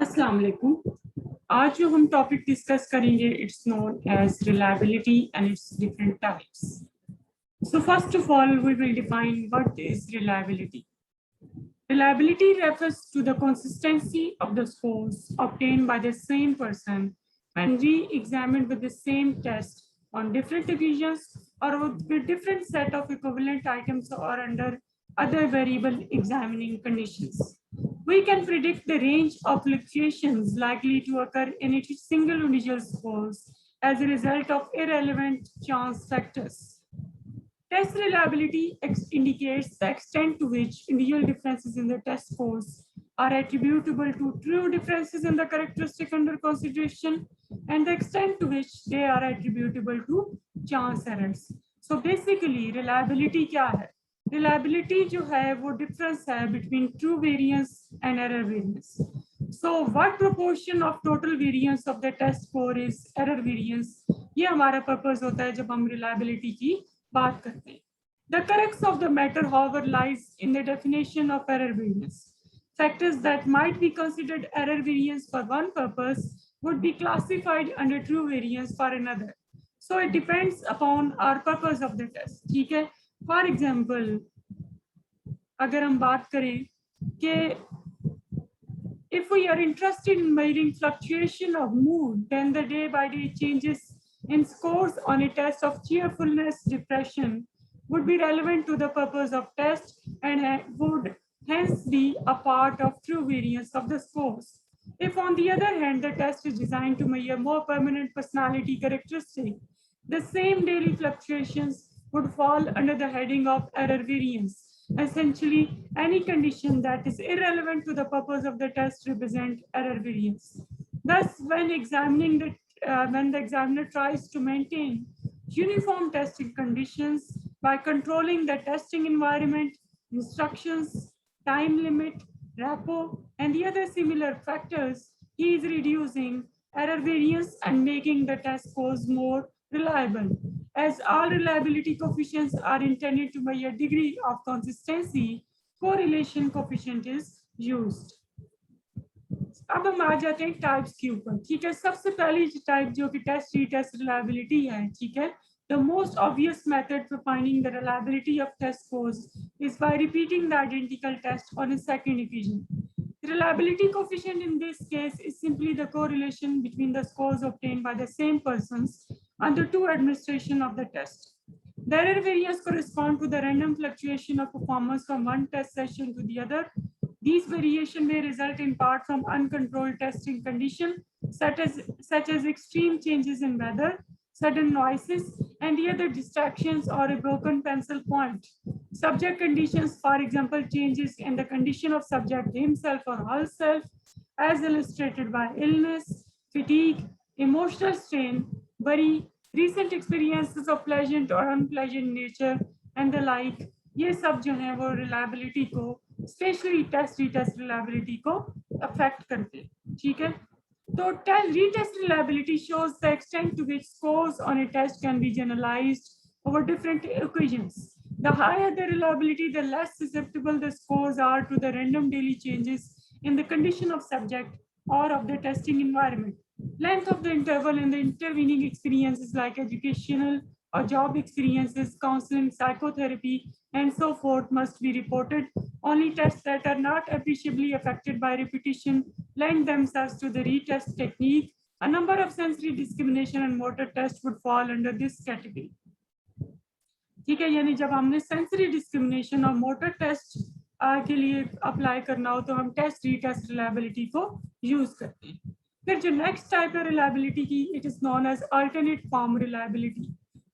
अस्सलाम वालेकुम। आज जो हम टॉपिक डिस्कस करेंगे it's known as reliability and its different types. So first of all, we will define what is reliability. Reliability refers to the consistency of the scores obtained by the same person when re-examined with the same test on different occasions or with different set of equivalent items or under other variable examining conditions. We can predict the range of fluctuations likely to occur in each single individual scores as a result of irrelevant chance factors. Test reliability indicates the extent to which individual differences in the test scores are attributable to true differences in the characteristic under consideration and the extent to which they are attributable to chance errors. So basically reliability क्या है? Reliability जो है वो difference है between true variance and error variance. So what proportion of total variance of the test score is error variance? ये हमारा purpose होता है जब हम reliability की बात करते हैं. The crux of the matter, however, lies in the definition of error variance. Factors that might be considered error variance for one purpose would be classified under true variance for another. So it depends upon our purpose of the test. ठीक है? For example, अगर हम बात करें कि if we are interested in measuring fluctuation of mood, then the day-by-day changes in scores on a test of cheerfulness, depression would be relevant to the purpose of test and would hence be a part of true variance of the scores. If on the other hand, the test is designed to measure more permanent personality characteristics, the same daily fluctuations would fall under the heading of error variance. Essentially, any condition that is irrelevant to the purpose of the test represent error variance. Thus, when the examiner tries to maintain uniform testing conditions by controlling the testing environment, instructions, time limit, repo, and the other similar factors, he is reducing error variance and making the test scores more reliable. As all reliability coefficients are intended to measure degree of consistency, correlation coefficient is used. अब हम आ जाते हैं types के ऊपर. ठीक है, सबसे पहली टाइप जो कि टेस्ट रीटेस्ट रिलायबिलिटी है. ठीक है, the most obvious method for finding the reliability of test scores is by repeating the identical test on a second occasion. The reliability coefficient in this case is simply the correlation between the scores obtained by the same persons under two administration of the test. The error variance correspond to the random fluctuation of performance from one test session to the other. These variations may result in part from uncontrolled testing conditions, such as extreme changes in weather, sudden noises, and the other distractions or a broken pencil point. Subject conditions, for example, changes in the condition of subject himself or herself, as illustrated by illness, fatigue, emotional strain, worry, recent experiences of pleasant or unpleasant nature, and the like. ये सब जो है वो reliability को, especially test retest reliability को affect करते हैं. ठीक है, तो retest reliability shows the extent to which scores on a test can be generalized over different occasions. The higher the reliability, the less susceptible the scores are to the random daily changes in the condition of subject or of the testing environment. Length of the interval in the intervening experiences like educational or job experiences, counseling, psychotherapy, and so forth must be reported. Only tests that are not appreciably affected by repetition lend themselves to the retest technique. A number of sensory discrimination and motor tests would fall under this category. ठीक है, यानी जब हमने sensory discrimination और motor test के लिए apply करना हो तो हम टेस्ट रीटेस्ट रिलायबिलिटी को यूज करते हैं. फिर जो नेक्स्ट टाइप है रिलायबिलिटी की, it is known as alternate form reliability.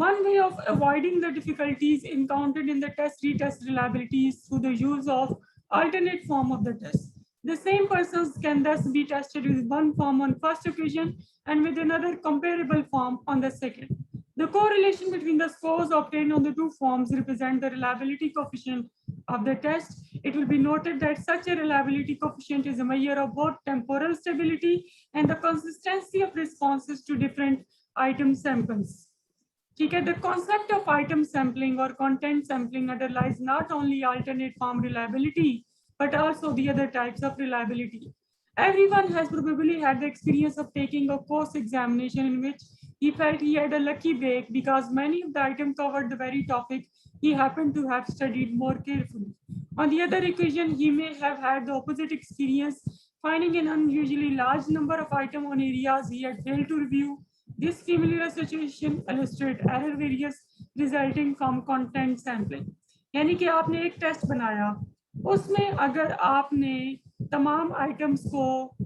One way of avoiding the difficulties encountered in the test retest reliability is through the use of alternate form of the test. The same persons can thus be tested with one form on first occasion and with another comparable form on the second. The correlation between the scores obtained on the two forms represent the reliability coefficient of the test. It will be noted that such a reliability coefficient is a measure of both temporal stability and the consistency of responses to different item samples. ठीक है, the concept of item sampling or content sampling underlies not only alternate form reliability but also the other types of reliability. Everyone has probably had the experience of taking a course examination in which he felt he had a lucky break because many of the items covered the very topic he happened to have studied more carefully. On the other occasion, he may have had the opposite experience, finding an unusually large number of items on areas he had failed to review. This familiar situation illustrates error variance resulting from content sampling. यानी कि आपने एक test बनाया, उसमें अगर आपने तमाम items को,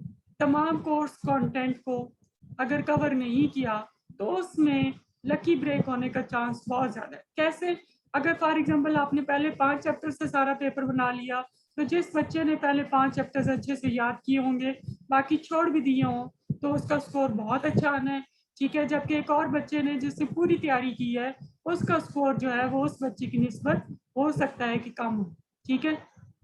तमाम कोर्स कंटेंट को अगर कवर नहीं किया तो उसमें लकी ब्रेक होने का चांस बहुत ज्यादा है। कैसे? अगर फॉर एग्जांपल आपने पहले 5 चैप्टर से सारा पेपर बना लिया, तो जिस बच्चे ने पहले 5 चैप्टर्स अच्छे से याद किए होंगे, बाकी छोड़ भी दिए हों, तो उसका स्कोर बहुत अच्छा आना है। ठीक है, जबकि एक और बच्चे ने जिससे पूरी तैयारी की है, उसका स्कोर जो है वो उस बच्चे की निस्बत हो सकता है कि कम हो। ठीक है,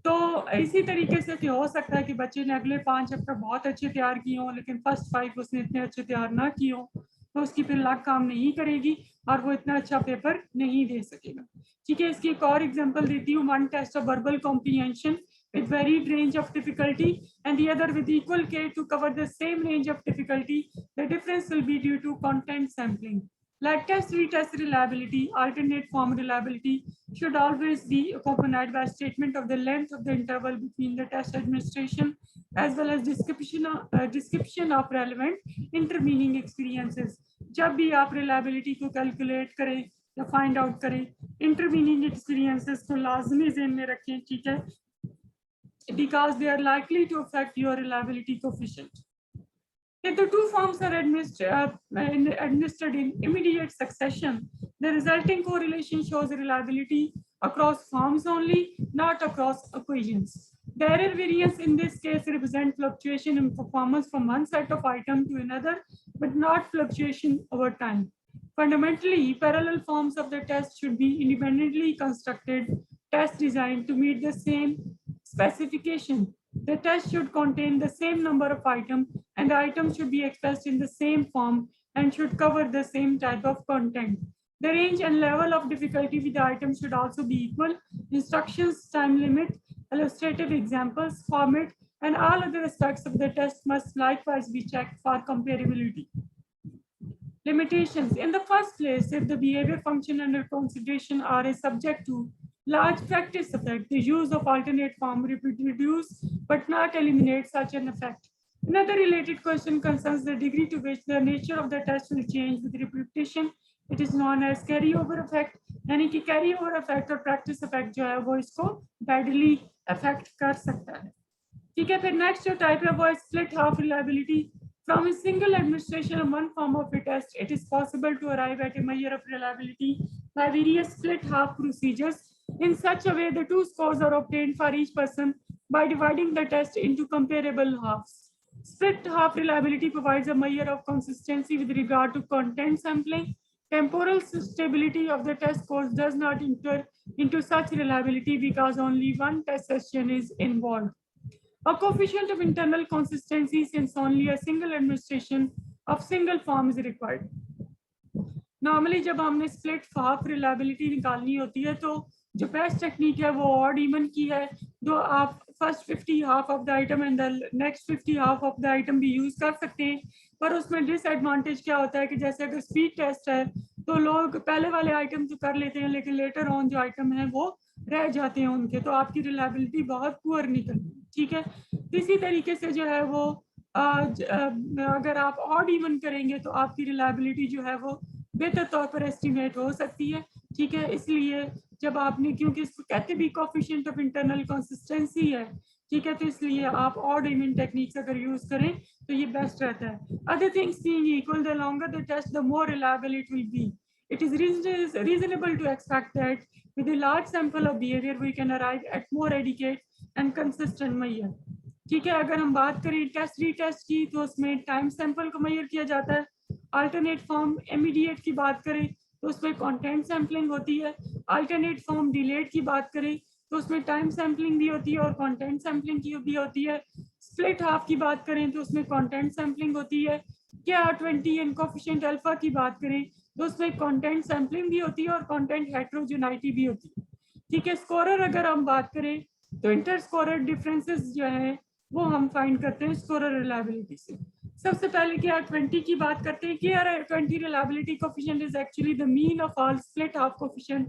तो इसी तरीके से हो सकता है कि बच्चे ने अगले 5 चैप्टर बहुत अच्छे तैयार किए हों, लेकिन फर्स्ट 5 उसने इतने अच्छे तैयार ना किए हों, तो उसकी फिर लक काम नहीं करेगी और वो इतना अच्छा पेपर नहीं दे सकेगा। ठीक है, इसकी एक और एग्जांपल देती हूँ। One test of verbal comprehension with varied range of difficulty and the other with equal care to cover the same range of difficulty. The difference will be due to content sampling. Like test retest reliability, alternate form reliability should always be accompanied by a statement of the length of the interval between the test administration as well as description of relevant intervening experiences. जब भी आप reliability को calculate करें या find out करें, intervening experiences को लाजमी ज़हन में रखें। ठीक है, because they are likely to affect your reliability coefficient. If the two forms are administered in immediate succession, the resulting correlation shows reliability across forms only, not across equations. The error variance in this case represents fluctuation in performance from one set of items to another, but not fluctuation over time. Fundamentally, parallel forms of the test should be independently constructed tests designed to meet the same specification. The test should contain the same number of items and the items should be expressed in the same form and should cover the same type of content. The range and level of difficulty with the items should also be equal. Instructions, time limit, illustrative examples, format, and all other aspects of the test must likewise be checked for comparability. Limitations. In the first place, if the behavior function under consideration are a subject to large practice effect, the use of alternate form reduce but not eliminate such an effect. Another related question concerns the degree to which the nature of the test will change with repetition. It is known as carryover effect, यानी कि carryover effect और practice effect जो है वो इसको badly affect कर सकता है। ठीक है, फिर next जो type है वो है split half reliability. From a single administration of one form of a test, it is possible to arrive at a measure of reliability by various split half procedures. In such a way, the two scores are obtained for each person by dividing the test into comparable halves. Split half reliability provides a measure of consistency with regard to content sampling. Temporal stability of the test scores does not enter into such reliability because only one test session is involved. A coefficient of internal consistency since only a single administration of single form is required. Normally जब हमने split half reliability निकालनी होती है तो जो best technique है वो odd even की है, जो आप first 50 half of the item and the next 50 half of the item भी यूज कर सकते हैं। पर उसमें डिसएडवांटेज क्या होता है कि जैसे अगर स्पीड टेस्ट है तो लोग पहले वाले आइटम तो कर लेते हैं लेकिन लेटर ऑन जो आइटम है वो रह जाते हैं उनके, तो आपकी रिलायबिलिटी बहुत पुअर निकलती है। ठीक है, इसी तरीके से जो है वो अगर आप ऑड इवन करेंगे तो आपकी रिलायबिलिटी जो है वो बेहतर तौर पर एस्टिमेट हो सकती है। ठीक है, इसलिए जब आपने, क्योंकि इसको कहते भी कोएफिशिएंट ऑफ इंटरनल कंसिस्टेंसी है, ठीक है, तो इसलिए आप ऑड इवन टेक्निक्स अगर यूज करें तो ये बेस्ट रहता है। Other things being equal, the longer the test the more reliable it will be. It is reasonable to expect that with a large sample of behavior we can arrive at more adequate and consistent measure. ठीक है, अगर हम बात करें test retest की तो उसमें time sample को मेजर किया जाता है। अल्टरनेट फॉर्म इमीडिएट की बात करें तो उसमें कंटेंट सैम्पलिंग होती है। अल्टरनेट फॉर्म डिलेड की बात करें तो उसमें टाइम सैम्पलिंग भी होती है और कंटेंट सैम्पलिंग की भी होती है। स्प्लिट हाफ की बात करें तो उसमें कंटेंट सैम्पलिंग होती है। क्या 20 एंड कोएफिशिएंट अल्फा की बात करें तो उसमें कंटेंट सैम्पलिंग भी होती है और कंटेंट हेटेरोजेनिटी भी होती है। ठीक है, स्कोरर अगर हम बात करें तो इंटर स्कोरर डिफरेंसेस जो है वो हम फाइंड करते हैं स्कोरर रिलायबिलिटी से। सबसे पहले क्या 20 की बात करते हैं कि यार 20 reliability coefficient is actually the mean of all split half coefficient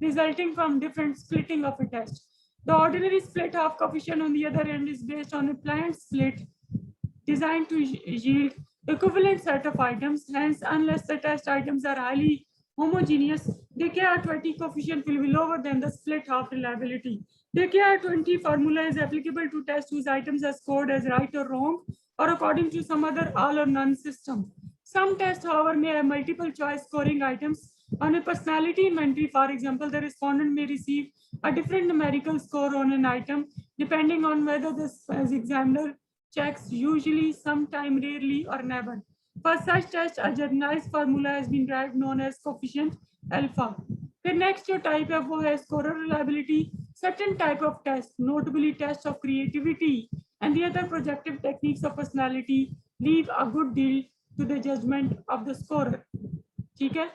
resulting from different splitting of a test. The ordinary split half coefficient on the other end is based on a planned split designed to yield equivalent set of items. Hence, unless the test items are highly homogeneous, the KR20 coefficient will be lower than the split half reliability. The KR20 formula is applicable to tests whose items are scored as right or wrong or according to some other all or none system. Some tests, however, may have multiple choice scoring items. On a personality inventory, for example, the respondent may receive a different numerical score on an item depending on whether the examiner checks usually, sometime, rarely, or never. For such tests, a generalized formula has been derived known as coefficient alpha. The next type है वो है scorer reliability. Certain type of tests, notably tests of creativity and the other projective techniques of personality, leave a good deal to the judgment of the scorer. ठीक है?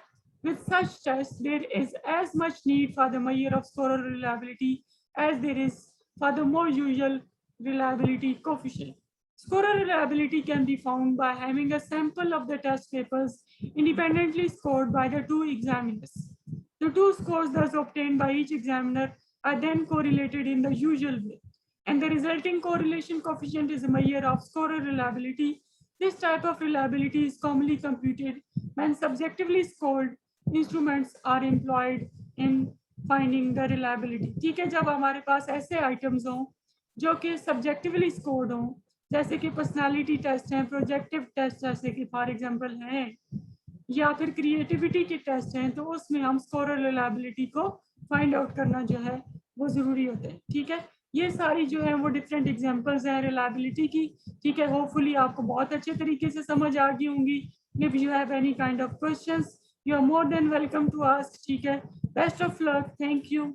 With such tests, there is as much need for the measure of scorer reliability as there is for the more usual reliability coefficient. Scorer reliability can be found by having a sample of the test papers independently scored by the two examiners. The two scores thus obtained by each examiner are then correlated in the usual way, and the resulting correlation coefficient is a measure of scorer reliability. This type of reliability is commonly computed when subjectively scored instruments are employed in finding the reliability. ठीक है, जब हमारे पास ऐसे items हों जो कि subjectively scored हों, जैसे कि पर्सनालिटी टेस्ट हैं, प्रोजेक्टिव टेस्ट जैसे कि फॉर एग्जांपल हैं, या फिर क्रिएटिविटी के टेस्ट हैं, तो उसमें हम स्कोरर रिलायबिलिटी को फाइंड आउट करना जो है वो ज़रूरी होता है। ठीक है, ये सारी जो है वो डिफरेंट एग्जांपल्स हैं रिलायबिलिटी की। ठीक है, होपफुली आपको बहुत अच्छे तरीके से समझ आ गई होंगी। If you have any kind of questions, you are more than welcome to ask. ठीक है, best of luck, thank you.